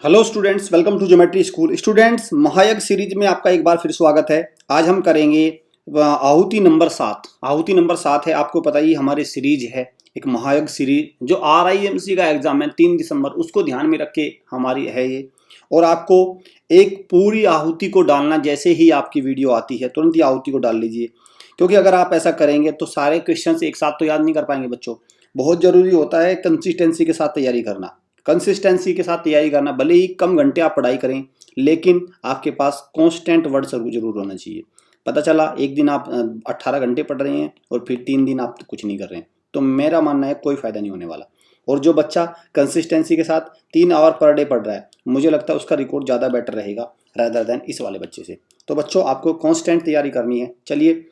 Hello students, welcome to geometry school. Students, महायज्ञ series में आपका एक बार फिर स्वागत है। आज हम करेंगे आहुति नंबर 7। आहुति नंबर 7 है। आपको पता ही हमारी सीरीज है एक महायज्ञ सीरीज, जो RIMC का एग्जाम है 3 दिसंबर, उसको ध्यान में रख के हमारी है ये। और आपको एक पूरी आहुति को डालना, जैसे ही आपकी वीडियो आती है तुरंत ही आहुति को डाल लीजिए, क्योंकि अगर आप ऐसा करेंगे तो सारे क्वेश्चन एक साथ तो याद नहीं कर पाएंगे बच्चों। बहुत जरूरी होता है कंसिस्टेंसी के साथ तैयारी करना। कंसिस्टेंसी के साथ तैयारी करना, भले ही कम घंटे आप पढ़ाई करें, लेकिन आपके पास कांस्टेंट वर्ड जरूर होना चाहिए। पता चला एक दिन आप 18 घंटे पढ़ रहे हैं और फिर 3 दिन आप कुछ नहीं कर रहे हैं, तो मेरा मानना है कोई फायदा नहीं होने वाला। और जो बच्चा कंसिस्टेंसी के साथ 3 आवर पर डे पढ़ रहा है, मुझे लगता है उसका रिकॉर्ड ज़्यादा बेटर रहेगा रादर देन इस वाले बच्चे से। तो बच्चों, आपको कांस्टेंट तैयारी करनी है। चलिए,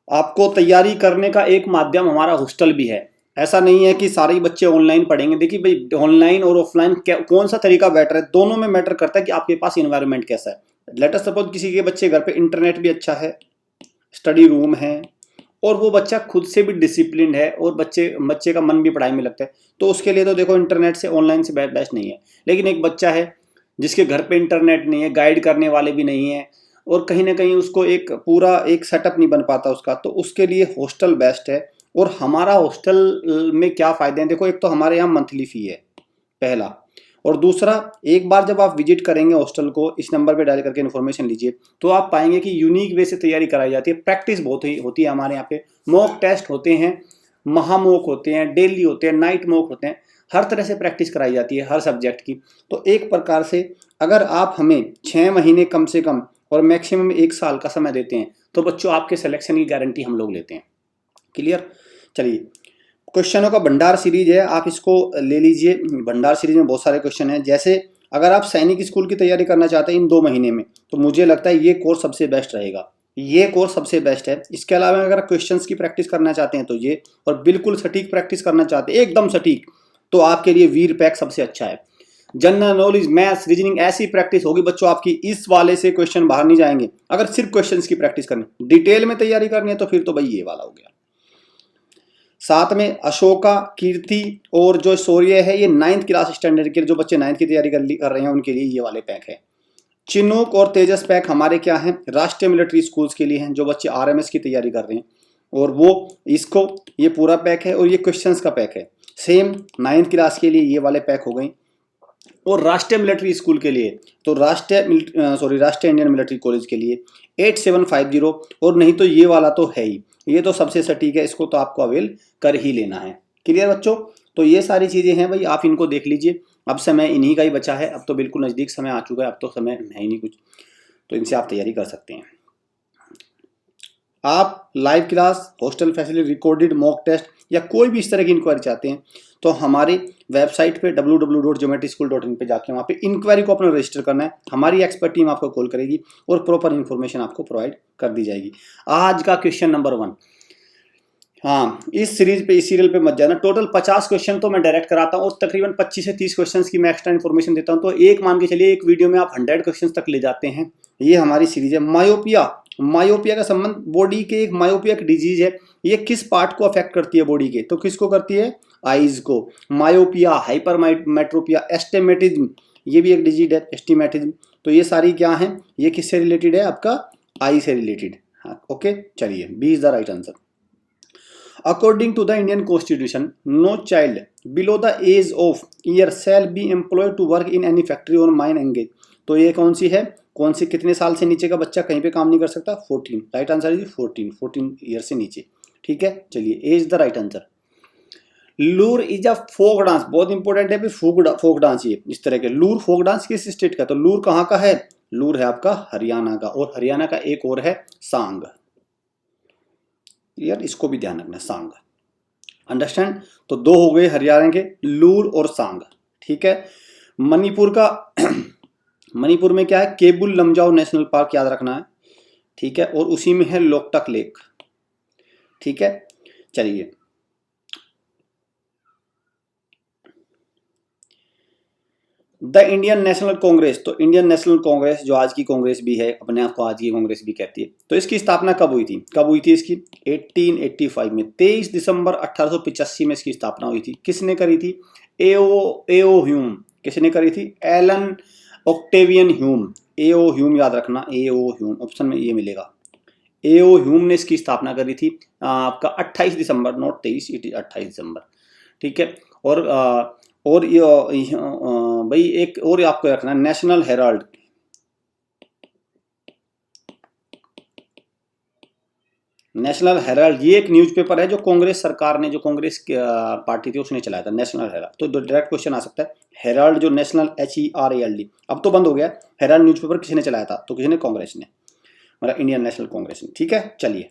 आपको तैयारी करने का एक माध्यम हमारा हॉस्टल भी है। ऐसा नहीं है कि सारे ही बच्चे ऑनलाइन पढ़ेंगे। देखिए भाई, ऑनलाइन और ऑफलाइन कौन सा तरीका बेटर है, दोनों में मैटर करता है कि आपके पास इन्वायरमेंट कैसा है। लेट अस सपोज किसी के बच्चे घर पे इंटरनेट भी अच्छा है, स्टडी रूम है, और वो बच्चा खुद से भी डिसिप्लिन है और बच्चे का मन भी पढ़ाई में लगता है, तो उसके लिए तो देखो इंटरनेट से ऑनलाइन से बेस्ट नहीं है। लेकिन एक बच्चा है जिसके घर पे इंटरनेट नहीं है, गाइड करने वाले भी नहीं है, और कहीं ना कहीं उसको एक पूरा एक सेटअप नहीं बन पाता उसका, तो उसके लिए हॉस्टल बेस्ट है। और हमारा हॉस्टल में क्या फ़ायदे हैं, देखो, एक तो हमारे यहाँ मंथली फ़ी है पहला, और दूसरा, एक बार जब आप विजिट करेंगे हॉस्टल को, इस नंबर पे डायल करके इन्फॉर्मेशन लीजिए, तो आप पाएंगे कि यूनिक वे से तैयारी कराई जाती है। प्रैक्टिस बहुत ही होती है हमारे यहाँ पे। मॉक टेस्ट होते हैं, महामॉक होते हैं, डेली होते हैं, नाइट मॉक होते हैं, हर तरह से प्रैक्टिस कराई जाती है हर सब्जेक्ट की। तो एक प्रकार से अगर आप हमें 6 महीने कम से कम और मैक्सिमम 1 साल का समय देते हैं, तो बच्चों आपके सिलेक्शन की गारंटी हम लोग लेते हैं। क्लियर? चलिए, क्वेश्चनों का भंडार सीरीज है, आप इसको ले लीजिए। भंडार सीरीज में बहुत सारे क्वेश्चन हैं। जैसे अगर आप सैनिक स्कूल की तैयारी करना चाहते हैं इन 2 महीने में, तो मुझे लगता है ये कोर्स सबसे बेस्ट रहेगा। ये कोर्स सबसे बेस्ट है। इसके अलावा अगर क्वेश्चंस की प्रैक्टिस करना चाहते हैं तो ये, और बिल्कुल सटीक प्रैक्टिस करना चाहते हैं एकदम सटीक, तो आपके लिए वीर पैक सबसे अच्छा है। जनरल नॉलेज, मैथ्स, रीजनिंग, ऐसी प्रैक्टिस होगी बच्चों आपकी, इस वाले से क्वेश्चन बाहर नहीं जाएंगे। अगर सिर्फ क्वेश्चंस की प्रैक्टिस करनी, डिटेल में तैयारी करनी है, तो फिर तो भाई ये वाला हो गया। साथ में अशोका, कीर्ति और जो शौर्य है, ये 9th क्लास स्टैंडर्ड के जो बच्चे 9th की तैयारी कर रहे हैं उनके लिए ये वाले पैक है। चिनूक और तेजस पैक हमारे क्या हैं, राष्ट्रीय मिलिट्री स्कूल्स के लिए हैं, जो बच्चे RMS की तैयारी कर रहे हैं, और वो इसको ये पूरा पैक है, और ये क्वेश्चंस का पैक है। सेम 9th क्लास के लिए ये वाले पैक हो गए। और राष्ट्रीय मिलिट्री स्कूल के लिए तो राष्ट्रीय इंडियन मिलिट्री कॉलेज के लिए 8750, और नहीं तो ये वाला तो है ही, ये तो सबसे सटीक है, इसको तो आपको अवेल कर ही लेना है। क्लियर बच्चों? तो ये सारी चीज़ें हैं भाई, आप इनको देख लीजिए। अब समय इन्हीं का ही बचा है, अब तो बिल्कुल नज़दीक समय आ चुका है, अब तो समय है ही नहीं कुछ, तो इनसे आप तैयारी कर सकते हैं। आप live class, hostel facility, recorded mock test या कोई भी इस तरह की इंक्वायरी चाहते हैं, तो हमारी वेबसाइट पे www.geometryschool.in पे जाके वहाँ पे इंक्वायरी को अपना रजिस्टर करना है। हमारी एक्सपर्ट टीम आपको कॉल करेगी और प्रॉपर इन्फॉर्मेशन आपको प्रोवाइड कर दी जाएगी। आज का क्वेश्चन नंबर 1, हाँ, इस सीरीज पे, इस सीरियल पे मत जाना। टोटल 50 क्वेश्चन तो मैं डायरेक्ट कराता हूँ, और तकरीबन 25 से 30 क्वेश्चन की मैं एक्स्ट्रा इन्फॉर्मेशन देता हूँ, तो एक मान के चलिए एक वीडियो में आप 100 क्वेश्चन तक ले जाते हैं। ये हमारी सीरीज है। मायोपिया का संबंध, बॉडी के एक मायोपिया की डिजीज है, ये किस पार्ट को अफेक्ट करती है बॉडी के, तो किसको करती है? आईज को। मायोपिया, हाइपरमेट्रोपिया, एस्टिमेटिज्म, ये भी एक डिजीज है, एस्टिमेटिज्म। तो ये सारी क्या है, ये किससे रिलेटेड है? आपका आई से रिलेटेड। हाँ, ओके, चलिए, B is the right answer. According to the Indian Constitution, no child below the age of year shall be employed to work in any factory or mine engage। तो ये कौन सी है, कितने साल से नीचे का बच्चा कहीं पे काम नहीं कर सकता? 14। राइट आंसर इज 14 ईयर से नीचे। ठीक है, चलिए, A is the right answer. Loor is a folk dance, बहुत इंपॉर्टेंट है फोक डांस। ये इस तरह के लूर फोक डांस किस स्टेट का? तो लूर कहाँ का है? लूर है आपका हरियाणा का, और हरियाणा का एक और है सांग। यार, इसको भी ध्यान रखना, सांग। अंडरस्टैंड? तो 2 हो गए हरियाणा के, लूर और सांग। ठीक है। मणिपुर का मणिपुर में क्या है? केबुल लमजाओ नेशनल पार्क, याद रखना है। ठीक है, और उसी में है लोकटक लेक। ठीक है, चलिए, द इंडियन नेशनल कांग्रेस, तो इंडियन नेशनल कांग्रेस जो आज की कांग्रेस भी है, अपने आप को आज की कांग्रेस भी कहती है, तो इसकी स्थापना कब हुई थी इसकी? 1885 में, 23 दिसंबर 1885 में इसकी स्थापना हुई थी। किसने करी थी? एओ ह्यूम, किसने करी थी? एलन ऑक्टेवियन ह्यूम, एओ ह्यूम याद रखना, एओ ह्यूम ऑप्शन में ये मिलेगा। एओ ह्यूम ने इसकी स्थापना करी थी आपका 28 दिसंबर, नॉट 23, इट इज 28 दिसंबर, ठीक है। और ये भाई एक और आपको रखना, नेशनल हेराल्ड, नेशनल हेराल्ड ये एक न्यूज़पेपर है जो कांग्रेस सरकार ने, जो कांग्रेस पार्टी थी उसने चलाया था, नेशनल हेराल्ड। तो डायरेक्ट क्वेश्चन आ सकता है, हेराल्ड जो नेशनल HERALD, अब तो बंद हो गया, हेराल्ड न्यूज़पेपर किसने चलाया था? तो किसने? कांग्रेस ने, मतलब इंडियन नेशनल कांग्रेस ने, ठीक है। चलिए,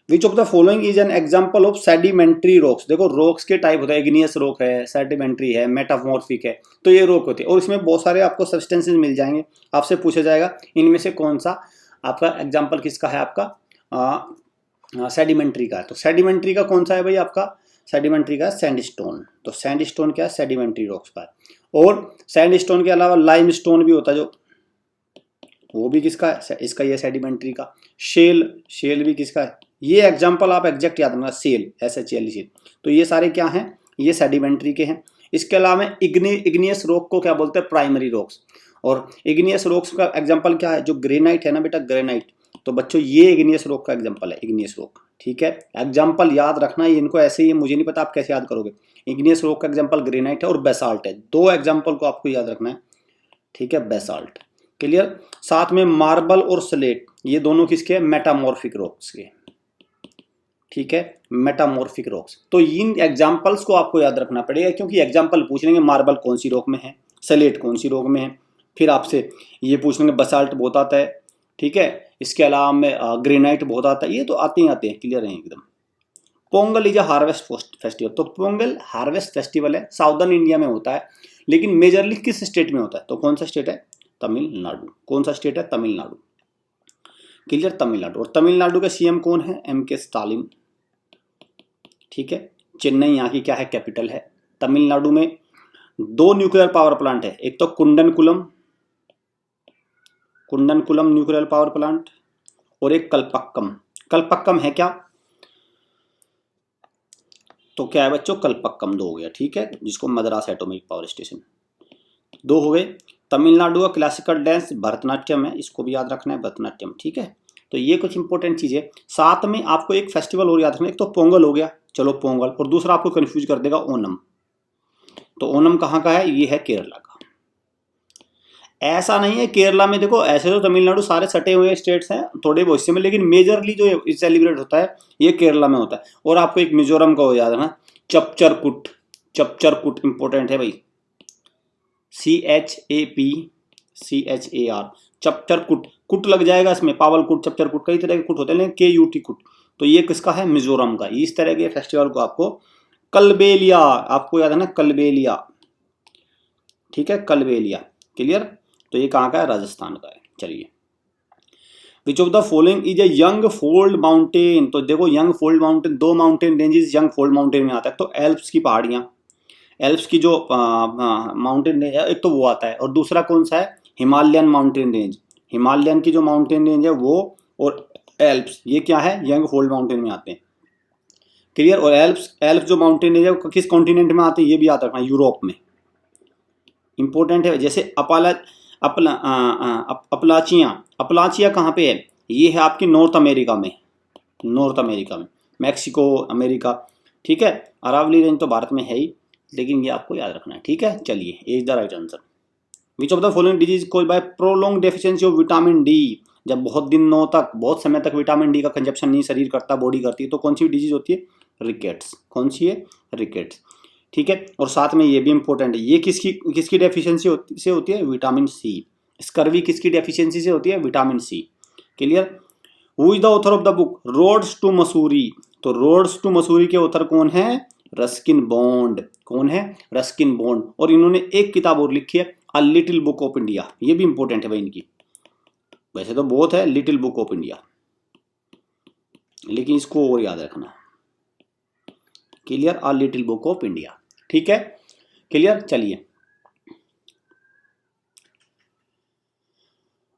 विच of the following is an example of sedimentary rocks. देखो रॉक्स के टाइप होता है, इग्नियस रॉक है, सेडिमेंट्री है, मेटामॉर्फिक है, तो ये रॉक होती है। और इसमें बहुत सारे आपको सब्सटेंसेस मिल जाएंगे, आपसे पूछा जाएगा इनमें से कौन सा आपका एग्जाम्पल किसका है, आपका सेडिमेंट्री का है। तो सेडिमेंट्री का कौन सा है भाई? आपका सेडिमेंट्री का सैंडस्टोन। तो सैंडस्टोन क्या है? सेडिमेंट्री रॉक्स का है। और सैंडस्टोन के अलावा लाइमस्टोन भी होता है, जो वो भी किसका है? इसका ये सेडिमेंट्री का। शेल भी किसका है? ये एग्जाम्पल आप एग्जैक्ट याद रखना, सेल, SHAL सेल। तो ये सारे क्या हैं? ये सेडिमेंट्री के हैं। इसके अलावा इग्नियस रॉक को क्या बोलते हैं? Primary rocks. और इग्नियस रॉक्स का एग्जाम्पल क्या है? जो ग्रेनाइट है ना बेटा, ग्रेनाइट। तो बच्चों ये इग्नियस रॉक का एग्जाम्पल है, इग्नियस रॉक, ठीक है। एग्जाम्पल याद रखना, इनको ऐसे ही, मुझे नहीं पता आप कैसे याद करोगे। इग्नियस रॉक का एग्जाम्पल ग्रेनाइट है और बेसाल्ट है, दो एग्जाम्पल को आपको याद रखना है, ठीक है। Basalt, clear. साथ में मार्बल और स्लेट, ये दोनों किसके हैं? मेटामॉर्फिक रॉक्स के, ठीक है, मेटामॉर्फिक रॉक्स। तो इन एग्जाम्पल्स को आपको याद रखना पड़ेगा, क्योंकि एग्जाम्पल पूछ लेंगे मार्बल कौन सी रॉक में है, स्लेट कौन सी रॉक में है, फिर आपसे ये पूछ लेंगे बसाल्ट बहुत आता है, ठीक है। इसके अलावा में ग्रेनाइट बहुत आता है, ये तो आते ही आते हैं, क्लियर है एकदम। Pongal is a harvest festival. तो पोंगल हार्वेस्ट फेस्टिवल है, साउदर्न इंडिया में होता है, लेकिन मेजरली किस स्टेट में होता है? तो कौन सा स्टेट है? तमिलनाडु। कौन सा स्टेट है? तमिलनाडु, क्लियर, तमिलनाडु। और तमिलनाडु के CM कौन है? MK स्टालिन, ठीक है। चेन्नई यहाँ की क्या है? कैपिटल है। तमिलनाडु में 2 न्यूक्लियर पावर प्लांट है, एक तो कुंडनकुलम न्यूक्लियर पावर प्लांट, और एक कल्पक्कम। कल्पक्कम है क्या? तो क्या है बच्चों? कल्पक्कम 2 हो गया, ठीक है, जिसको मद्रास एटॉमिक पावर स्टेशन, 2 हो गए। तमिलनाडु का क्लासिकल डांस भरतनाट्यम है, इसको भी याद रखना है, भरतनाट्यम, ठीक है। तो ये कुछ इंपॉर्टेंट चीजें। साथ में आपको एक फेस्टिवल और याद रखना, एक तो पोंगल हो गया, चलो पोंगल, और दूसरा आपको कंफ्यूज कर देगा ओनम। तो ओनम कहाँ का है? ये है केरला का। ऐसा नहीं है केरला में, देखो ऐसे तो तमिलनाडु सारे सटे हुए स्टेट्स हैं, थोड़े बहुत हिस्से में, लेकिन मेजरली जो सेलिब्रेट होता है ये केरला में होता है। और आपको एक मिजोरम का हो याद है ना, चपचरकुट, चपचरकुट इंपॉर्टेंट है भाई, CHAR, चपचरकुट, कुट लग जाएगा इसमें, पावलकुट, चपचरकुट, कई तरह के कुट होते हैं, लेकिन KUT कुट। तो ये किसका है? मिजोरम का। इस तरह के फेस्टिवल को आपको कलबेलिया, आपको याद है ना, कलबेलिया, ठीक है, कलबेलिया, क्लियर। तो ये कहाँ का है? राजस्थान का है। चलिए, विच of the following is a young fold mountain. तो देखो young fold mountain, 2 mountain ranges young fold mountain में आता है। तो एल्प्स की पहाड़ियां, एल्प्स की जो माउंटेन रेंज है, एक तो वो आता है, और दूसरा कौन सा है? Himalayan mountain range. हिमालयन की जो माउंटेन रेंज है वो, और एल्प्स, ये क्या है? यंग फोल्ड माउंटेन में आते हैं, क्लियर। और एल्प्स जो माउंटेन रेंज है वो किस कॉन्टिनेंट में आते हैं? ये भी याद रखना, यूरोप में, इंपॉर्टेंट है। जैसे अपलाचिया कहाँ पे है? ये है आपकी नॉर्थ अमेरिका में, मैक्सिको, अमेरिका, ठीक है। अरावली रेंज तो भारत में है ही, लेकिन ये आपको याद रखना है, ठीक है। चलिए, is the right answer. Which of the following disease caused by prolong deficiency of vitamin D. जब बहुत दिनों तक, बहुत समय तक विटामिन डी का कंजप्शन नहीं शरीर करता, बॉडी करती है, तो कौन सी डिजीज होती है? रिकेट्स। कौन सी है? रिकेट्स, ठीक है। और साथ में ये भी इंपॉर्टेंट है, ये किसकी डेफिशिएंसी से होती है? Vitamin C. स्कर्वी किसकी डेफिशिएंसी से होती है? Vitamin C, clear. Who is the author of the book roads to Mussoorie. तो रोड्स टू मसूरी के ऑथर कौन है? Ruskin Bond. कौन है? Ruskin Bond. और इन्होंने एक किताब और लिखी है, a little book of India. ये भी इंपॉर्टेंट है भाई इनकी, वैसे तो बहुत है, लिटिल बुक ऑफ इंडिया, लेकिन इसको और याद रखना, clear, a little book of India, ठीक है, क्लियर। चलिए,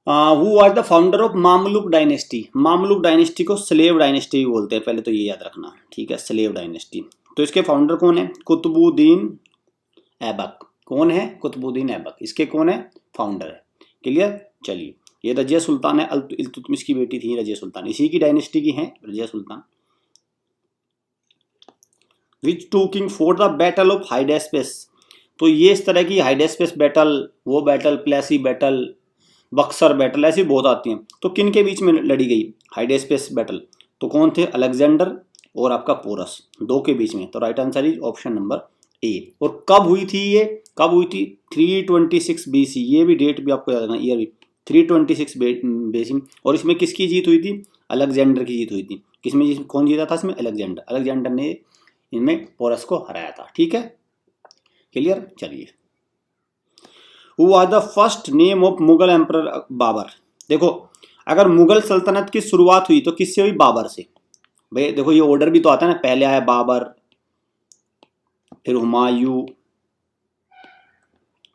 who was the founder of Mamluk dynasty. Mamluk dynasty को स्लेव डायनेस्टी भी बोलते हैं, पहले तो ये याद रखना, ठीक है, स्लेव डायनेस्टी। तो इसके फाउंडर कौन है? कुतुबुद्दीन ऐबक। कौन है? कुतुबुद्दीन ऐबक। इसके कौन है? फाउंडर है। क्लियर? चलिए, ये रजिया सुल्तान है, इल्तुतमिश की बेटी थी रजिया सुल्तान, इसी की डायनेस्टी की है Razia Sultan. Which to king for the battle of Hydaspes. तो ये इस तरह की हाइडेस्पेस बैटल, वो battle, Plassey battle, Buxar battle, ऐसी बहुत आती हैं। तो किन के बीच में लड़ी गई हाइडेस्पेस बैटल? तो कौन थे? अलेक्जेंडर और आपका पोरस, दो के बीच में। तो right answer is option number A. और कब हुई थी ये? कब हुई थी? 326 BC। ये भी डेट भी आपको याद रखना, ईयर भी 326 BC। और इसमें किसकी जीत हुई थी? अलेक्जेंडर की जीत हुई थी। किसमें कौन जीता था इसमें? अलेक्जेंडर। अलेक्जेंडर ने इनमें पोरस को हराया था। ठीक है, क्लियर? चलिए, who was the first name of Mughal emperor Babur. देखो, अगर मुगल सल्तनत की शुरुआत हुई तो किससे हुई? बाबर से। भाई देखो, ये ऑर्डर भी तो आता है ना, पहले आया बाबर, फिर हुमायूं,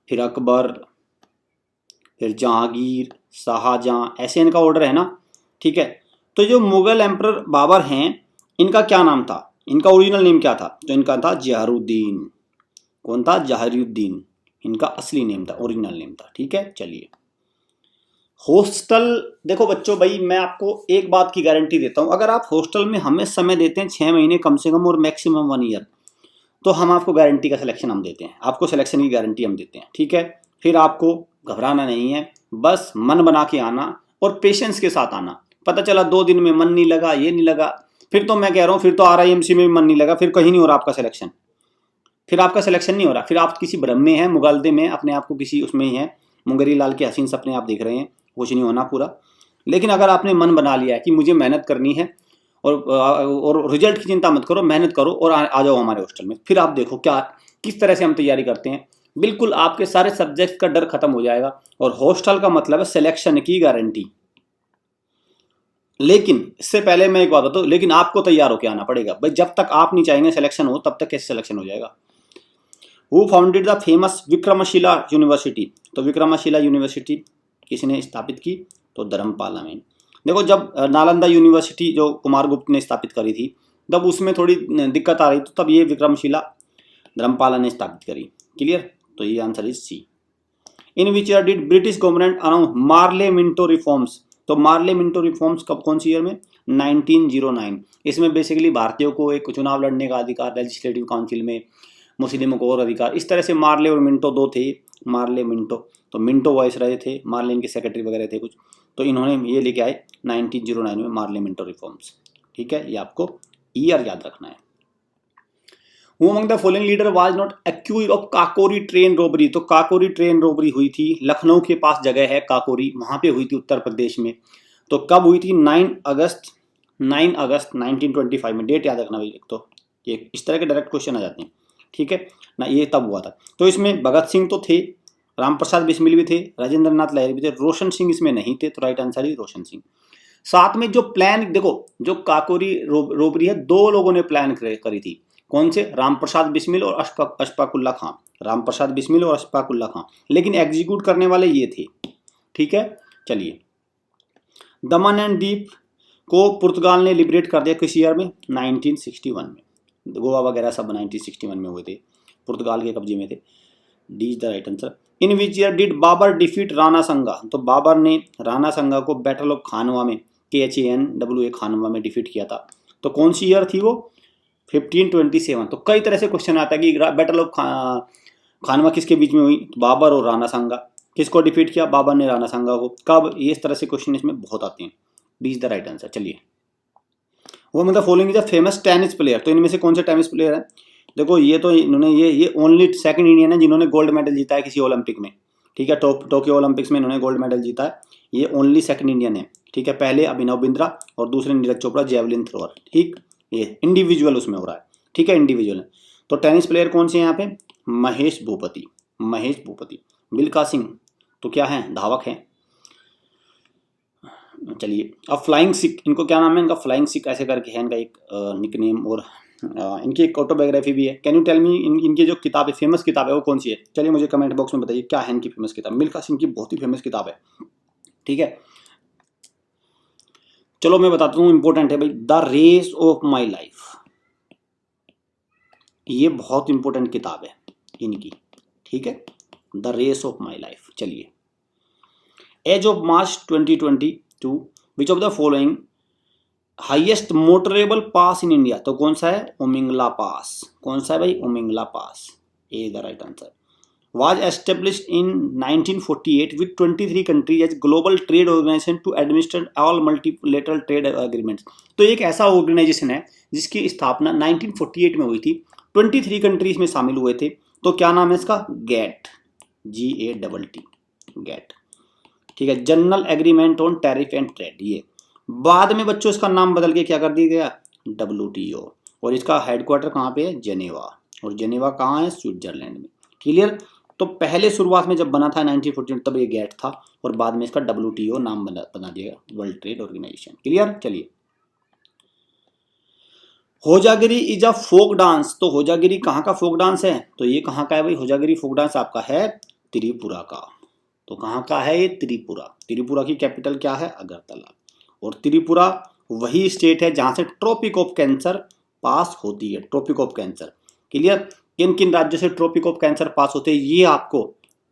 फिर अकबर, फिर जहांगीर, शाहजहां, ऐसे इनका ऑर्डर है ना। ठीक है, तो जो मुगल एम्परर बाबर हैं, इनका क्या नाम था? इनका ओरिजिनल नेम क्या था? तो इनका था जहरुद्दीन। कौन था? जहरुद्दीन। इनका असली नेम था, ओरिजिनल नेम था। ठीक है, चलिए, हॉस्टल। देखो बच्चों, भाई मैं आपको एक बात की गारंटी देता हूं, अगर आप हॉस्टल में हमें समय देते हैं 6 महीने कम से कम और मैक्सिमम 1 ईयर, तो हम आपको गारंटी का सिलेक्शन हम देते हैं, आपको सिलेक्शन की गारंटी हम देते हैं। ठीक है, फिर आपको घबराना नहीं है, बस मन बना के आना और पेशेंस के साथ आना। पता चला 2 दिन में मन नहीं लगा, ये नहीं लगा, फिर तो मैं कह रहा हूँ, फिर तो RIMC में भी मन नहीं लगा, फिर कहीं नहीं हो रहा आपका सिलेक्शन, फिर आपका सिलेक्शन नहीं हो रहा, फिर आप किसी भ्रम में है, मुगालदे में, अपने आप को किसी उसमें ही है, मुंगरी लाल के हसीन सपने आप देख रहे हैं, कुछ नहीं होना पूरा। लेकिन अगर आपने मन बना लिया है कि मुझे मेहनत करनी है और रिजल्ट की चिंता मत करो, मेहनत करो और आ जाओ हमारे हॉस्टल में, फिर आप देखो क्या किस तरह से हम तैयारी करते हैं। बिल्कुल आपके सारे सब्जेक्ट का डर खत्म हो जाएगा। और हॉस्टल का मतलब है सिलेक्शन की गारंटी। लेकिन इससे पहले मैं एक बात बताऊं, लेकिन आपको तैयार होकर आना पड़ेगा भाई, जब तक आप नहीं चाहेंगे सिलेक्शन हो, तब तक कैसे सिलेक्शन हो जाएगा। Who founded the famous Vikramshila university. तो विक्रमशिला यूनिवर्सिटी किसने स्थापित की? तो धर्मपाला में। देखो, जब नालंदा यूनिवर्सिटी जो कुमारगुप्त ने स्थापित करी थी, तब उसमें थोड़ी दिक्कत आ रही, तो तब ये विक्रमशिला धर्मपाला ने स्थापित करी। क्लियर? तो ये answer is C. In which year did British government announce Morley Minto reforms. तो मार्ले मिंटो रिफॉर्म्स कब, कौन सी ईयर में? 1909। इसमें बेसिकली भारतीयों को एक चुनाव लड़ने का अधिकार, लेजिस्लेटिव काउंसिल में, मुस्लिमों को और अधिकार, इस तरह से मार्ले और मिंटो दो थे। मार्ले मिंटो, तो मिंटो वॉइस रहे थे, मार्ले इनके सेक्रेटरी वगैरह थे कुछ, तो इन्होंने ये लेके आए 1909 में मार्ले मिंटो रिफॉर्म्स। ठीक है, ये आपको ईयर याद रखना है। Who among the following leader was not accused of Kakori train robbery. तो काकोरी ट्रेन रॉबरी हुई थी, लखनऊ के पास जगह है काकोरी, वहां पे हुई थी उत्तर प्रदेश में। तो कब हुई थी? 9 अगस्त 1925 में। डेट याद रखना भाई, एक तो ये इस तरह के डायरेक्ट क्वेश्चन आ जाते हैं। ठीक है ना, ये तब हुआ था। तो इसमें भगत सिंह तो थे, राम प्रसाद बिस्मिल भी थे, राजेंद्र नाथ लाहिरी भी थे, रोशन सिंह इसमें नहीं थे। तो राइट आंसर ही रोशन सिंह। साथ में जो प्लान, देखो जो काकोरी रॉबरी है, 2 लोगों ने प्लान करी थी। कौन से? राम प्रसाद बिस्मिल और अशफाकुल्ला खां। राम प्रसाद बिस्मिल और अशफाकुल्ला खां, लेकिन एग्जीक्यूट करने वाले ये थे। ठीक है, चलिए, दमन एंड दीप को पुर्तगाल ने लिबरेट कर दिया किस ईयर में? 1961 में। गोवा वगैरह सब 1961 में हुए थे, पुर्तगाल के कब्जे में थे। D is the right answer. In which year did Babur defeat Rana Sanga. तो बाबर ने राणा संगा को बैटल ऑफ खानवा में, KHANWA खानवा में डिफीट किया था। तो कौन सी ईयर थी वो? 1527। तो कई तरह से क्वेश्चन आता है कि बैटल ऑफ खानवा किसके बीच में हुई? बाबर और राणा संगा। किसको डिफीट किया? बाबर ने राणा संगा को। कब? इस तरह से क्वेश्चन इसमें बहुत आते हैं। B is the right answer. चलिए, वो मतलब following is the famous tennis player. तो इनमें से कौन से टेनिस प्लेयर है? देखो, ये तो इन्होंने ये ओनली सेकंड इंडियन है जिन्होंने गोल्ड मेडल जीता है किसी ओलंपिक में। ठीक है, टोक्यो ओलंपिक्स में इन्होंने गोल्ड मेडल जीता है, ये ओनली सेकंड इंडियन है। ठीक है, पहले अभिनव बिंद्रा और दूसरे नीरज चोपड़ा, जेवलिन थ्रोअर। ठीक, ये इंडिविजुअल उसमें हो रहा है। ठीक है, इंडिविजुअल है। तो टेनिस प्लेयर कौन से हैं यहाँ पे? महेश भूपति। महेश भूपति। मिल्खा सिंह तो क्या है? धावक है। चलिए, अब फ्लाइंग सिख, इनको क्या नाम है? इनका फ्लाइंग सिख ऐसे करके है इनका एक निकनेम, और इनकी एक ऑटोबायोग्राफी भी है। कैन यू टेल मी इनकी जो किताब है, फेमस किताब है, वो कौन सी है? चलिए मुझे कमेंट बॉक्स में बताइए क्या है इनकी फेमस किताब। मिल्खा सिंह की बहुत ही फेमस किताब है। ठीक है, चलो मैं बताता हूँ, इंपॉर्टेंट है भाई। The race of my life. ये बहुत इंपॉर्टेंट किताब है इनकी, ठीक है, the race of my life. चलिए, as of March 2022 which of the following highest motorable pass in India, तो कौन सा है, ओमिंगला पास। कौन सा है भाई, Umlingla pass, A the right answer. was established in 1948 with 23 countries as global trade organization to administer all multilateral trade agreements। तो एक ऐसा ऑर्गेनाइजेशन है जिसकी स्थापना 1948 में हुई थी, 23 कंट्रीज में शामिल हुए थे। तो क्या नाम है इसका, गेट, GATT, गेट, ठीक है, general agreement on tariff and trade. ये बाद में बच्चों इसका नाम बदल के क्या कर दिया गया, WTO, और इसका हेडक्वार्टर कहाँ पे है, जेनेवा, और जेनेवा कहाँ है, स्विट्जरलैंड में। क्लियर। तो पहले शुरुआत में जब बना था 1948 तब ये गेट था, और बाद में इसका WTO नाम बना दिया, वर्ल्ड ट्रेड ऑर्गेनाइजेशन। क्लियर। चलिए, Hojagiri is a folk dance, तो होजागिरी कहाँ का फोक डांस है, तो ये कहाँ का है भाई, होजागिरी फोक डांस आपका है त्रिपुरा का। तो कहाँ का है ये, त्रिपुरा। त्रिपुरा की कैपिटल क्या है, अगरतला, और त्रिपुरा वही स्टेट है जहां से ट्रॉपिक ऑफ कैंसर पास होती है, ट्रॉपिक ऑफ कैंसर। क्लियर। किन किन राज्यों से ट्रॉपिक ऑफ कैंसर पास होते हैं, ये आपको,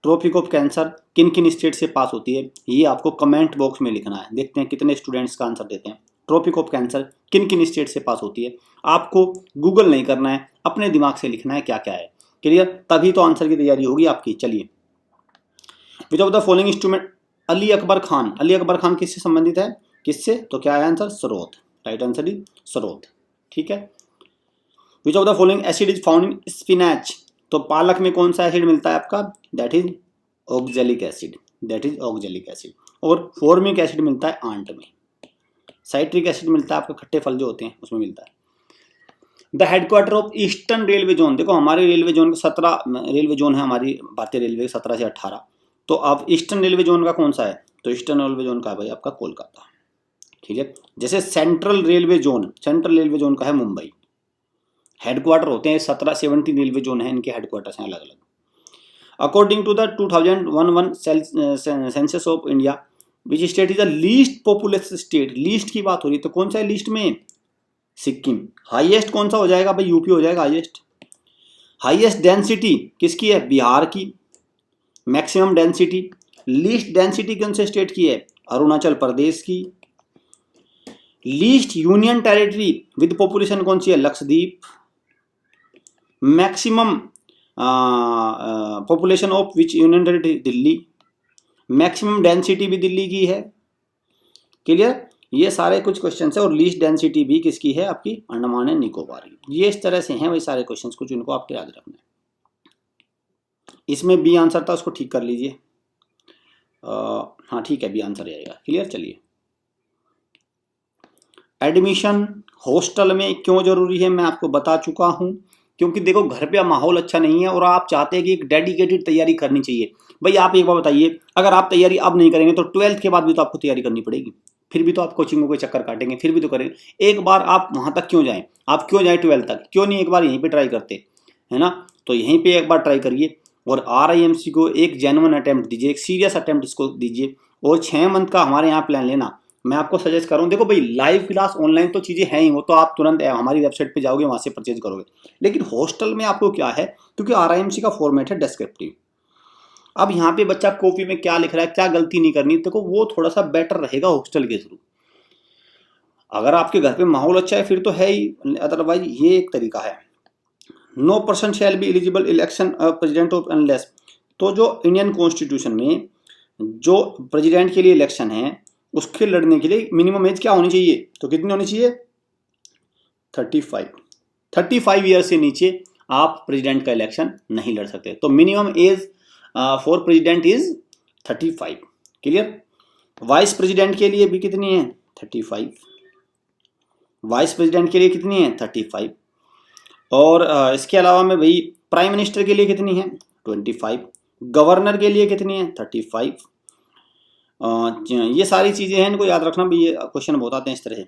ट्रॉपिक ऑफ कैंसर किन किन स्टेट से पास होती है, ये आपको कमेंट बॉक्स में लिखना है। देखते हैं कितने स्टूडेंट्स का आंसर देते हैं। ट्रॉपिक ऑफ कैंसर किन किन स्टेट से पास होती है, आपको गूगल नहीं करना है, अपने दिमाग से लिखना है क्या क्या है। क्लियर। तभी तो आंसर की तैयारी होगी आपकी। चलिए, विच of the following instrument, Ali Akbar Khan, Ali Akbar Khan किससे संबंधित है, किससे, तो क्या है आंसर, स्रोत, राइट आंसर इज स्रोत, ठीक है। विच of the following acid is found in spinach, तो पालक में कौन सा एसिड मिलता है आपका, that is oxalic acid, that is oxalic acid. और फॉर्मिक एसिड मिलता है आंट में, साइट्रिक एसिड मिलता है आपके खट्टे फल जो होते हैं उसमें मिलता है। The headquarter of eastern railway zone, देखो हमारे रेलवे जोन के 17 रेलवे जोन है, हमारी भारतीय रेलवे 17 से 18। तो अब ईस्टर्न रेलवे जोन का कौन सा है, तो ईस्टर्न रेलवे जोन का है भाई आपका कोलकाता, ठीक है। जैसे सेंट्रल रेलवे जोन का है मुंबई। हेडक्वार्टर होते हैं 17 रेलवे जोन है, इनके हेडक्वार्टर्स हैं अलग अलग। According to the 2011 census of India which state is the least populous state, least की बात हो रही है तो कौन सा है लिस्ट में, सिक्किम। हाईएस्ट कौन सा हो जाएगा भाई, यूपी हो जाएगा हाईएस्ट। हाईएस्ट डेंसिटी किसकी है, बिहार की। मैक्सिमम डेंसिटी, लीस्ट डेंसिटी कौन से स्टेट की है, अरुणाचल प्रदेश की। Least union territory with population कौन सी है, Lakshadweep. Maximum population of which union territory, Delhi. Maximum density भी दिल्ली की है। क्लियर। ये सारे कुछ क्वेश्चन है, और लीस्ट डेंसिटी भी किसकी है, आपकी अंडमान एंड निकोबार की। ये इस तरह से हैं वही सारे क्वेश्चन, कुछ इनको आपको याद रखना है। इसमें बी आंसर था, उसको ठीक कर लीजिए। हाँ ठीक है, बी आंसर आएगा। क्लियर। चलिए, एडमिशन हॉस्टल में क्यों जरूरी है, मैं आपको बता चुका हूं। क्योंकि देखो घर पे माहौल अच्छा नहीं है और आप चाहते हैं कि एक डेडिकेटेड तैयारी करनी चाहिए। भाई आप एक बार बताइए, अगर आप तैयारी अब नहीं करेंगे तो 12th के बाद भी तो आपको तैयारी करनी पड़ेगी, फिर भी तो आप कोचिंगों के चक्कर काटेंगे, फिर भी तो करेंगे। एक बार आप वहां तक क्यों जाएं, आप क्यों जाएं 12th तक, क्यों नहीं एक बार यहीं पे ट्राई करते, है ना। तो यहीं पे एक बार ट्राई करिए, और RIMC को एक जेन्युइन अटेम्प्ट दीजिए, एक सीरियस अटेम्प्ट इसको दीजिए, और 6 मंथ का हमारे यहाँ प्लान लेना। मैं आपको सजेस्ट करूँ, देखो भाई लाइव क्लास ऑनलाइन तो चीज़ें हैं ही, वो तो आप तुरंत हमारी वेबसाइट पे जाओगे वहाँ से परचेज करोगे। लेकिन हॉस्टल में आपको क्या है, क्योंकि RIMC का फॉर्मेट है डिस्क्रिप्टिव। अब यहाँ पे बच्चा कॉपी में क्या लिख रहा है, क्या गलती नहीं करनी, देखो वो थोड़ा सा बेटर रहेगा हॉस्टल के थ्रू। अगर आपके घर पे माहौल अच्छा है फिर तो है ही, अदरवाइज ये एक तरीका है। No person shall be eligible election president of unless, तो जो इंडियन कॉन्स्टिट्यूशन में जो प्रेसिडेंट के लिए इलेक्शन है उसके लड़ने के लिए मिनिमम एज क्या होनी चाहिए, तो कितनी होनी चाहिए, 35 ईयर से नीचे आप प्रेसिडेंट का इलेक्शन नहीं लड़ सकते। तो minimum age for president is 35। Clear. Vice president के लिए भी कितनी है, 35। वाइस प्रेसिडेंट के लिए कितनी है, 35। और इसके अलावा में भाई प्राइम मिनिस्टर के लिए कितनी है, 25। गवर्नर के लिए कितनी है, 35। ये सारी चीज़ें हैं, इनको याद रखना भाई, ये क्वेश्चन बहुत आते हैं इस तरह से।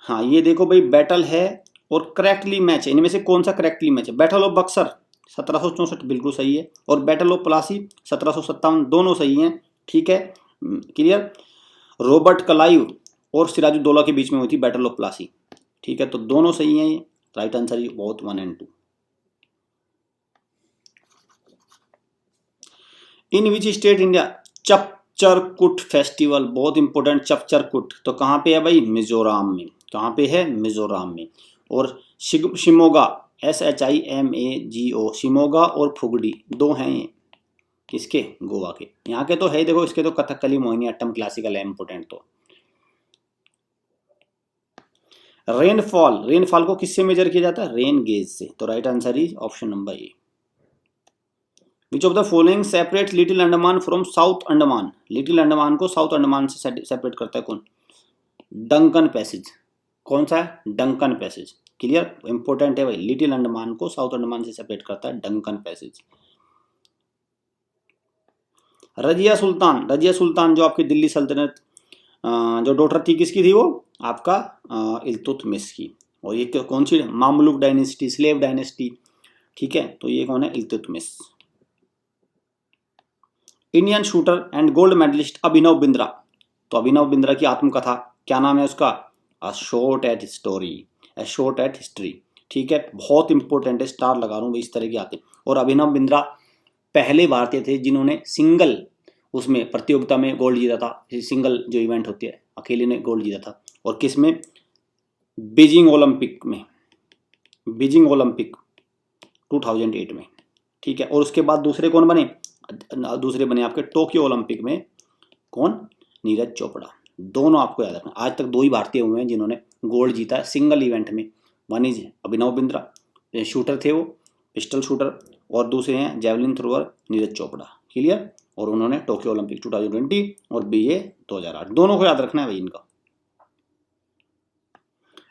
हाँ ये देखो भाई, बैटल है और करेक्टली मैच है, इनमें से कौन सा करेक्टली मैच है। बैटल ऑफ बक्सर 1764 बिल्कुल सही है, और बैटल ऑफ प्लासी 1757 दोनों सही हैं, ठीक है। क्लियर। रॉबर्ट क्लाइव और सिराजुद्दौला के बीच में हुई थी बैटल ऑफ प्लासी, ठीक है, तो दोनों सही हैं। ये राइट आंसर ये बहुत 1 और 2। इन विच स्टेट इंडिया चपचरकुट फेस्टिवल, बहुत इंपॉर्टेंट चपचरकुट, तो कहाँ पे है भाई, मिजोरम में। कहाँ पे है, मिजोरम में। और शिमोगा, SHIMAGO, शिमोगा और फुगड़ी, दो हैं ये किसके, गोवा के। यहाँ के तो है, देखो इसके तो कथकली, मोहिनीअट्टम क्लासिकल है इंपोर्टेंट। तो रेनफॉल को किससे मेजर किया जाता है, रेन गेज से। तो right answer is option number A. Which of the following separate little Andaman from south Andaman, little Andaman को साउथ अंडमान से सेपरेट करता है कौन, डंकन पैसेज। कौन सा है, डंकन पैसेज। क्लियर, इंपॉर्टेंट है भाई, लिटिल अंडमान को साउथ अंडमान से सेपरेट करता है डंकन पैसेज। रजिया सुल्तान जो आपकी दिल्ली सल्तनत जो डॉटर थी, किसकी थी वो, आपका इल्तुतमिश की। और ये कौन सी, मामलुक डायनेस्टी, स्लेव डायनेस्टी, ठीक है। तो ये कौन है, Iltutmish. Indian shooter and gold medalist Abhinav Bindra, तो अभिनव बिंद्रा की आत्मकथा क्या नाम है उसका, a shot at story, a shot at history, ठीक है। बहुत इंपॉर्टेंट है, स्टार लगा रहा हूँ इस तरह की आते। और अभिनव बिंद्रा पहले भारतीय थे जिन्होंने सिंगल उसमें प्रतियोगिता में गोल्ड जीता था, सिंगल जो इवेंट होती है अकेले ने गोल्ड जीता था। और किस में, बीजिंग ओलंपिक में, बीजिंग ओलंपिक 2008 में, ठीक है। और उसके बाद दूसरे कौन बने, दूसरे बने आपके टोक्यो ओलंपिक में, कौन, नीरज चोपड़ा। दोनों आपको याद रखना, आज तक दो ही भारतीय हुए हैं जिन्होंने गोल्ड जीता है सिंगल इवेंट में। One is Abhinav Bindra, shooter थे वो, पिस्टल शूटर, और दूसरे हैं javelin thrower Neeraj Chopra. Clear, और उन्होंने टोक्यो ओलंपिक 2020 और BA 2008, दोनों को याद रखना है भाई इनका।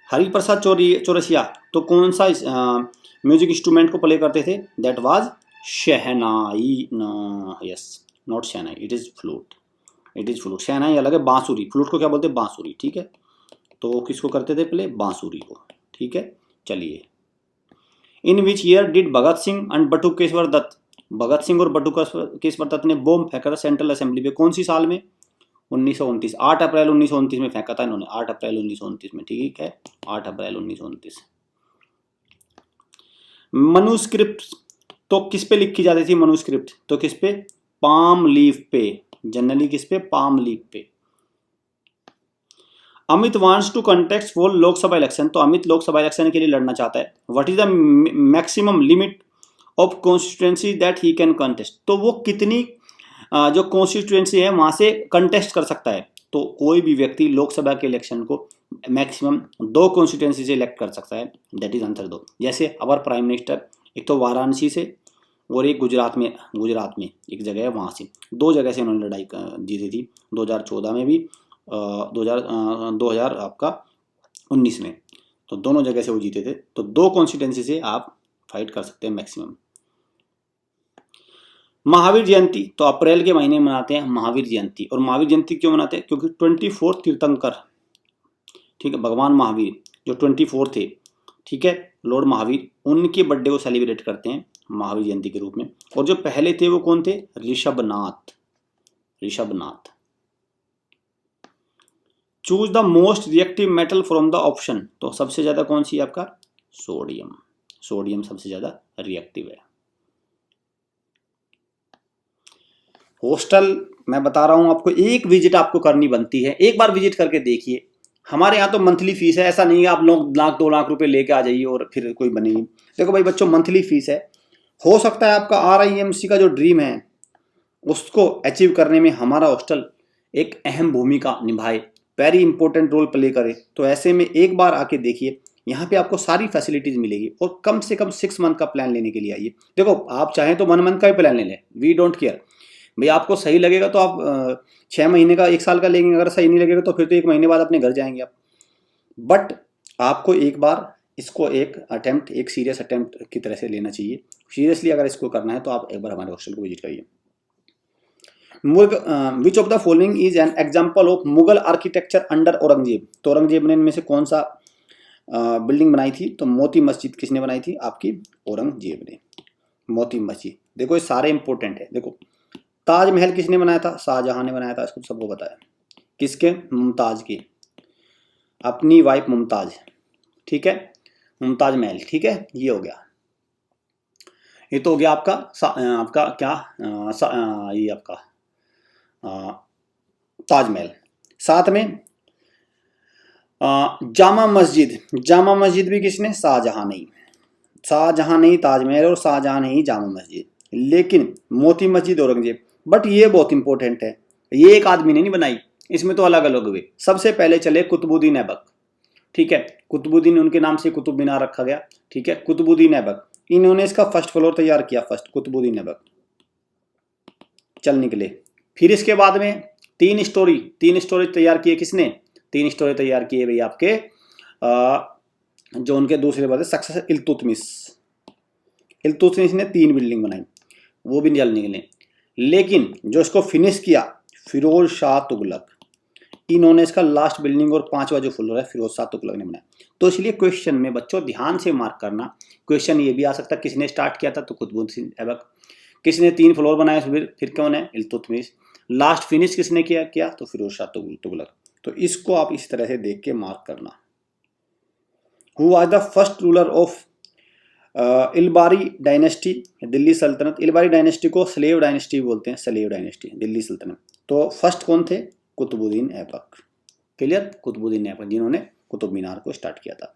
हरिप्रसाद चौरसिया तो कौन सा म्यूजिक इंस्ट्रूमेंट को प्ले करते थे, that was shehnai, yes not shehnai, it is flute, it is flute. Shehnai अलग है, बांसुरी, फ्लूट को क्या बोलते हैं, बांसुरी, ठीक है। तो किसको करते थे प्ले, बांसुरी को, ठीक है। चलिए, in which year did Bhagat Singh and Batukeshwar Dutt, Bhagat Singh और बटुकेश्वर दत्त ने बॉम्ब फेंका था सेंट्रल असेंबली पे, कौन सी साल में, 1929, 8 अप्रैल 1929 में फेंका था इन्होंने, 8 अप्रैल 1929 में, ठीक है, 8 अप्रैल 1929। मनुस्क्रिप्ट तो किस पे लिखी जाती थी, मनुस्क्रिप्ट तो किस पे, पाम लीफ पे, जनरली किस पे, पाम लीफ पे। Amit wants to contest for Lok Sabha election, तो अमित लोकसभा इलेक्शन के लिए लड़ना चाहता है। What is the maximum limit of constituency that he can contest, तो वो कितनी जो कॉन्स्टिट्यूएंसी है वहां से कंटेस्ट कर सकता है। तो कोई भी व्यक्ति लोकसभा के इलेक्शन को मैक्सिमम 2 कॉन्स्टिट्यूएंसी से इलेक्ट कर सकता है, दैट इज आंसर 2। जैसे अवर प्राइम मिनिस्टर एक तो वाराणसी से और एक गुजरात में एक जगह है, वहां से 2 जगह से उन्होंने लड़ाई जीती थी, 2014 में भी, 2000 आपका 19 में, तो दोनों जगह से वो जीते थे। तो 2 कॉन्स्टिट्यूएंसी से आप फाइट कर सकते हैं मैक्सिमम। महावीर जयंती तो अप्रैल के महीने में मनाते हैं महावीर जयंती। और महावीर जयंती क्यों मनाते हैं, क्योंकि 24 तीर्थंकर, ठीक है, भगवान महावीर जो 24 थे, ठीक है, लॉर्ड महावीर, उनके बर्थडे को सेलिब्रेट करते हैं महावीर जयंती के रूप में। और जो पहले थे वो कौन थे, Rishabhanath. Choose the most reactive metal from the option, तो सबसे ज्यादा कौन सी है आपका, सोडियम सबसे ज्यादा रिएक्टिव है। हॉस्टल मैं बता रहा हूं आपको, एक विजिट आपको करनी बनती है, एक बार विजिट करके देखिए। हमारे यहाँ तो मंथली फीस है, ऐसा नहीं है आप लोग 1-2 लाख रुपए लेके आ जाइए और फिर कोई बनेगी। देखो भाई बच्चों, मंथली फीस है, हो सकता है आपका RIMC का जो ड्रीम है उसको अचीव करने में हमारा हॉस्टल एक अहम भूमिका निभाए, वेरी इंपॉर्टेंट रोल प्ले करे। तो ऐसे में एक बार आके देखिए, यहाँ पे आपको सारी फैसिलिटीज मिलेगी। और कम से कम 6 मंथ का प्लान लेने के लिए आइए। देखो आप चाहें तो 1 मंथ का भी प्लान ले लें, वी डोंट केयर भाई, आपको सही लगेगा तो आप 6 महीने का, 1 साल का लेंगे, अगर सही नहीं लगेगा तो फिर तो 1 महीने बाद अपने घर जाएंगे आप। बट आपको एक बार इसको एक सीरियस अटेम्प्ट की तरह से लेना चाहिए। सीरियसली अगर इसको करना है तो आप एक बार हमारे हॉस्टल को विजिट करिए। विच of the following is an example of Mughal architecture under Aurangzeb, तो औरंगजेब ने इनमें से कौन सा बिल्डिंग बनाई थी, तो मोती मस्जिद किसने बनाई थी, आपकी औरंगजेब ने, मोती मस्जिद। देखो ये सारे इंपॉर्टेंट है। देखो ताजमहल किसने बनाया था, शाहजहां ने बनाया था, इसको सबको बताया। किसके, मुमताज की, अपनी वाइफ मुमताज, ठीक है, मुमताज महल, ठीक है, ये हो गया। ये तो हो गया आपका आपका क्या ये आपका ताजमहल। साथ में जामा मस्जिद, जामा मस्जिद भी किसने, शाहजहां नहीं, शाहजहां नहीं ताजमहल और शाहजहां नहीं जामा मस्जिद, लेकिन मोती मस्जिद औरंगजेब। बट ये बहुत इंपॉर्टेंट है, ये एक आदमी ने नहीं बनाई, इसमें तो अलग अलग हुए। सबसे पहले चले कुतुबुद्दीन ऐबक, ठीक है, कुतुबुद्दीन उनके नाम से कुतुब मीनार रखा गया, ठीक है, कुतुबुद्दीन ऐबक, इन्होंने इसका फर्स्ट फ्लोर तैयार किया, फर्स्ट कुतुबुद्दीन ऐबक, चल निकले। फिर इसके बाद में तीन स्टोरी तैयार किए, किसने, तीन स्टोरी तैयार किए भाई आपके जो उनके दूसरे बड़े सक्सेसर इल्तुतमिश, इल्तुतमिश ने 3 बिल्डिंग बनाई, वो भी जल निकले। लेकिन जो इसको फिनिश किया फिरोज शाह तुगलक, इन्होंने इसका लास्ट बिल्डिंग और 5वां जो फ्लोर है फिरोज शाह तुगलक ने बनाया। तो इसलिए क्वेश्चन में बच्चों ध्यान से मार्क करना, क्वेश्चन ये भी आ सकता है किसने स्टार्ट किया था, तो कुतुबुद्दीन ऐबक, किसने 3 फ्लोर बनाए, फिर कौन है, इल्तुतमिश, लास्ट फिनिश किसने किया तो फिरोज शाह तुगलक। तो इसको आप इस तरह से देख के मार्क करना। Who was the first ruler of Ilbari dynasty, Delhi सल्तनत, इलबारी डायनेस्टी को स्लेव डायनेस्टी बोलते हैं, स्लेव डायनेस्टी, दिल्ली सल्तनत। तो फर्स्ट कौन थे, कुतुबुद्दीन ऐबक, क्लियर, कुतुबुद्दीन ऐबक जिन्होंने कुतुब मीनार को स्टार्ट किया था,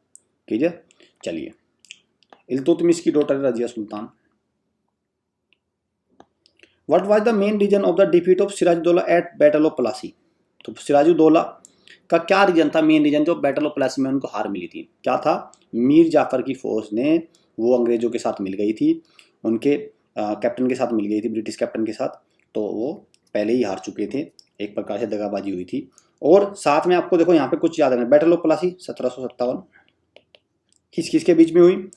क्लियर। चलिए, इल्तुतमिश की daughter Razia Sultan. What was the main reason of the defeat of Sirajuddaulah at battle of Plassey, तो सिराजुद्दौला का क्या रीजन था, मेन रीजन जो बैटल ऑफ प्लासी में उनको हार मिली थी, क्या था, मीर जाफर की फोर्स ने, वो अंग्रेजों के साथ मिल गई थी, उनके कैप्टन के साथ मिल गई थी, ब्रिटिश कैप्टन के साथ, तो वो पहले ही हार चुके थे, एक प्रकार से दगाबाजी हुई थी। और साथ में आपको देखो यहाँ पे कुछ याद है, बैटल ऑफ प्लासी 1757 किस किस के बीच में हुई,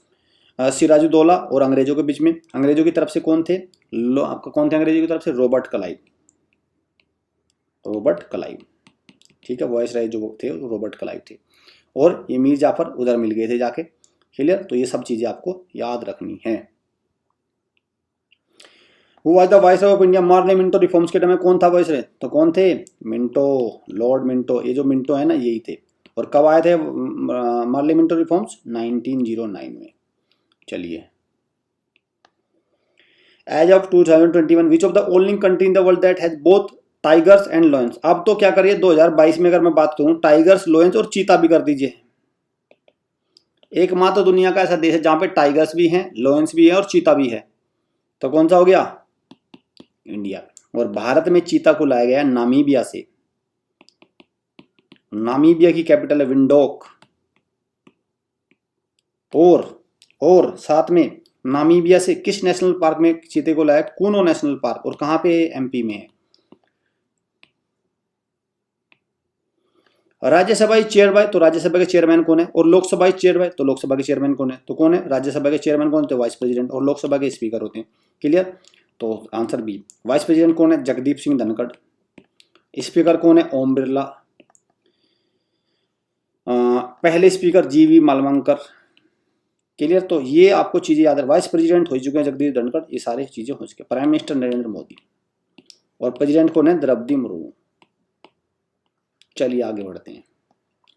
सिराजुद्दौला और अंग्रेजों के बीच में। अंग्रेजों की तरफ से कौन थे, आपका कौन थे अंग्रेजों की तरफ से, रॉबर्ट क्लाइव, रॉबर्ट क्लाइव, ठीक है, वॉइस राय जो थे वो रॉबर्ट क्लाइव थे, और ये मीर जाफर उधर मिल गए थे जाके, क्लियर। तो ये सब चीजें आपको याद रखनी है। Who was the viceroy of India, Marley Minto reforms के टाइम में कौन था वाइसरॉय, तो कौन थे, मिंटो, लॉर्ड मिंटो, ये जो मिंटो है ना यही थे। और कब आए थे मार्ले मिंटो रिफॉर्म्स, 1909 में। चलिए, as of 2021 which of the only country in the world that has both tigers and lions. अब तो क्या करिए 2022 में अगर मैं बात करूं, टाइगर्स, लायंस और चीता भी कर दीजिए। एकमात्र दुनिया का ऐसा देश है जहां पे टाइगर्स भी हैं, लायंस भी है और चीता भी है, तो कौन सा हो गया, इंडिया। और भारत में चीता को लाया गया नामीबिया से, नामीबिया की कैपिटल है विंडोक, और साथ में नामीबिया से किस नेशनल पार्क में चीते को लाया, कूनो नेशनल पार्क, और कहां पे, एमपी में है। राज्यसभा चेयर बाय, तो राज्यसभा के चेयरमैन कौन है, और लोकसभा चेयर बाय, तो लोकसभा के चेयरमैन कौन है, तो कौन है, राज्यसभा के चेयरमैन कौन है, तो वाइस प्रेसिडेंट, और लोकसभा के स्पीकर होते हैं, क्लियर। तो आंसर बी, वाइस प्रेसिडेंट कौन है, जगदीप सिंह धनखड़, स्पीकर कौन है, ओम बिरला, पहले स्पीकर जीवी मालवंकर, क्लियर। तो ये आपको चीजें याद है, वाइस प्रेसिडेंट हो चुके हैं जगदीप धनखड़, ये सारी चीजें हो चुकी है। प्राइम मिनिस्टर नरेंद्र मोदी, और प्रेसिडेंट कौन है, द्रौपदी मुर्मू। चलिए आगे बढ़ते हैं।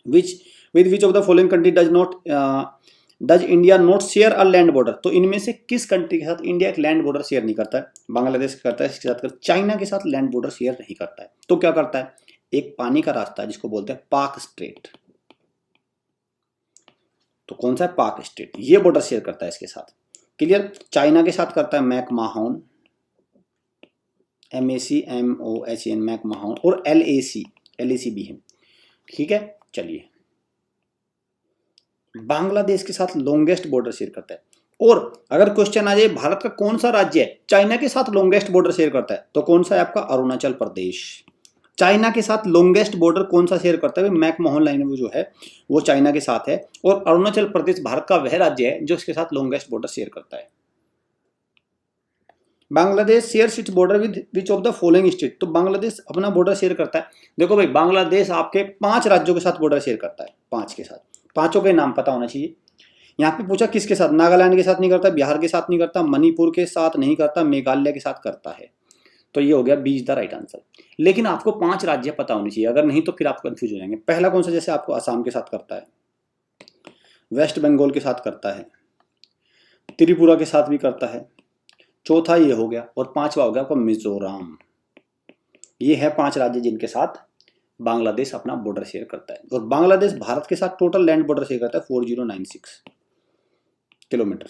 विच of the following country does India not share a land border, तो इनमें से किस कंट्री के साथ इंडिया एक लैंड बॉर्डर शेयर नहीं करता है, बांग्लादेश करता है, इसके साथ चाइना के साथ लैंड बॉर्डर शेयर नहीं करता है, तो क्या करता है, एक पानी का रास्ता है जिसको बोलते हैं पाक स्ट्रेट, तो कौन सा है, पाक स्ट्रेट, ये बॉर्डर शेयर करता है इसके साथ, क्लियर। चाइना के साथ करता है मैकमाहोन, MACMOHN, मैकमाहोन, और LAC भी है, ठीक है। चलिए, बांग्लादेश के साथ लॉन्गेस्ट बॉर्डर शेयर करता है। और अगर क्वेश्चन आ जाए भारत का कौन सा राज्य है चाइना के साथ लॉन्गेस्ट बॉर्डर शेयर करता है, तो कौन सा है आपका, अरुणाचल प्रदेश। चाइना के साथ लॉन्गेस्ट बॉर्डर कौन सा शेयर करता है, मैकमोहन लाइन वो जो है वो चाइना के साथ है, और अरुणाचल प्रदेश भारत का वह राज्य है जो इसके साथ लॉन्गेस्ट बॉर्डर शेयर करता है। Bangladesh shares its border with which of the following state, तो बांग्लादेश अपना बॉर्डर शेयर करता है। देखो भाई, बांग्लादेश आपके 5 राज्यों के साथ बॉर्डर शेयर करता है, 5 के साथ, 5 के नाम पता होना चाहिए। यहाँ पे पूछा किसके साथ, नागालैंड के साथ नहीं करता, बिहार के साथ नहीं करता, मणिपुर के साथ नहीं करता, मेघालय के साथ करता है, तो ये हो गया B is the right answer. लेकिन आपको 5 राज्य पता होने चाहिए, अगर नहीं तो फिर आप कंफ्यूज हो जाएंगे। पहला कौन सा, जैसे आपको असम के साथ करता है, वेस्ट बंगाल के साथ करता है, त्रिपुरा के साथ भी करता है, चौथा ये हो गया और पांचवा हो गया आपका मिजोरम। ये है 5 राज्य जिनके साथ बांग्लादेश अपना बॉर्डर शेयर करता है। और बांग्लादेश भारत के साथ टोटल लैंड बॉर्डर शेयर करता है 4096 kilometre.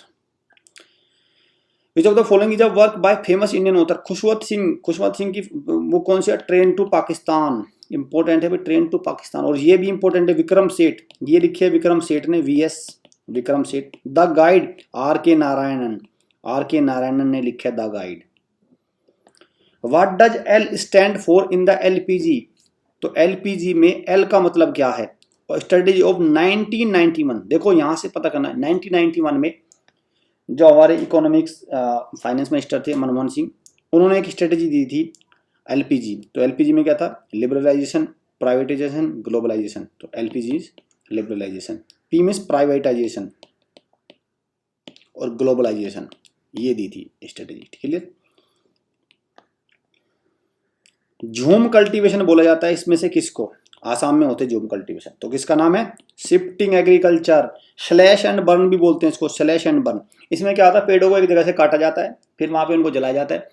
Which of the following is a work by famous Indian author Khushwant Singh. Khushwant Singh की वो कौन सी है? Train to Pakistan. इंपॉर्टेंट है भाई, ट्रेन टू पाकिस्तान। और ये भी इंपॉर्टेंट है, विक्रम सेठ, ये लिखी है विक्रम सेठ ने, VS Vikram Seth. The guide RK Narayanan, RK Narayanan ने लिखा है the guide. What does L stand for in the LPG? तो LPG में L का मतलब क्या है? स्ट्रेटेजी ऑफ 1991, देखो यहां से पता करना है। 1991 में जो हमारे इकोनॉमिक्स फाइनेंस मिनिस्टर थे मनमोहन सिंह, उन्होंने एक स्ट्रेटेजी दी थी LPG। तो LPG में क्या था? Liberalisation, privatisation, globalisation. तो LPG is liberalisation, P means privatisation और ग्लोबलाइजेशन, ये दी थी स्ट्रेटेजी। क्लियर? झूम कल्टीवेशन बोला जाता है इसमें से किसको? आसाम में होते झूम कल्टीवेशन। तो किसका नाम है? Shifting agriculture. Slash and burn भी बोलते हैं इसको, स्लैश एंड बर्न। इसमें क्या होता है? पेड़ों को एक जगह से काटा जाता है, फिर वहां पे उनको जलाया जाता है,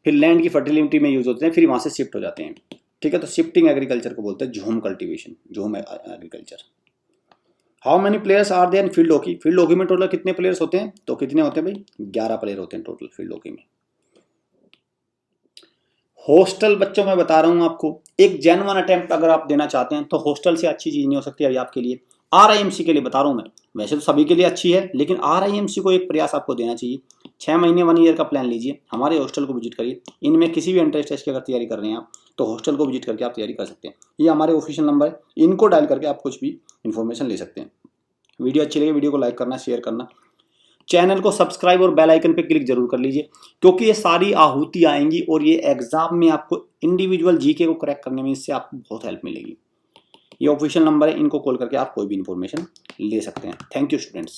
फिर लैंड की फर्टिलिटी में यूज होते हैं, फिर वहां से शिफ्ट हो जाते हैं। ठीक है, तो शिफ्टिंग एग्रीकल्चर को बोलते हैं jhum cultivation, jhum agriculture. How many players are there in field hockey? Field hockey में टोटल कितने प्लेयर्स होते हैं? तो कितने होते हैं भाई? 11 प्लेयर होते हैं टोटल फील्ड हॉकी में। हॉस्टल बच्चों मैं बता रहा हूं आपको, एक जेन्युइन अटेम्प्ट अगर आप देना चाहते हैं तो हॉस्टल से अच्छी चीज नहीं हो सकती अभी आपके लिए। RIMC के लिए बता रहा हूं मैं, वैसे तो सभी के लिए अच्छी है, लेकिन RIMC को एक प्रयास आपको देना चाहिए। 6 महीने 1 ईयर का प्लान लीजिए, हमारे हॉस्टल को विजिट करिए। इनमें किसी भी एंट्रेंस टेस्ट की अगर तैयारी कर रहे हैं आप, तो हॉस्टल को विजिट करके आप तैयारी कर सकते हैं। ये हमारे ऑफिशियल नंबर है, इनको डायल करके आप कुछ भी इन्फॉर्मेशन ले सकते हैं। वीडियो अच्छी लगे वीडियो को लाइक करना, शेयर करना, चैनल को सब्सक्राइब और बेल आइकन पे क्लिक जरूर कर लीजिए, क्योंकि ये सारी आहूति आएंगी और ये एग्जाम में आपको इंडिविजुअल GK को क्रैक करने में इससे आपको बहुत हेल्प मिलेगी। ये ऑफिशियल नंबर है, इनको कॉल करके आप कोई भी इंफॉर्मेशन ले सकते हैं। Thank you students.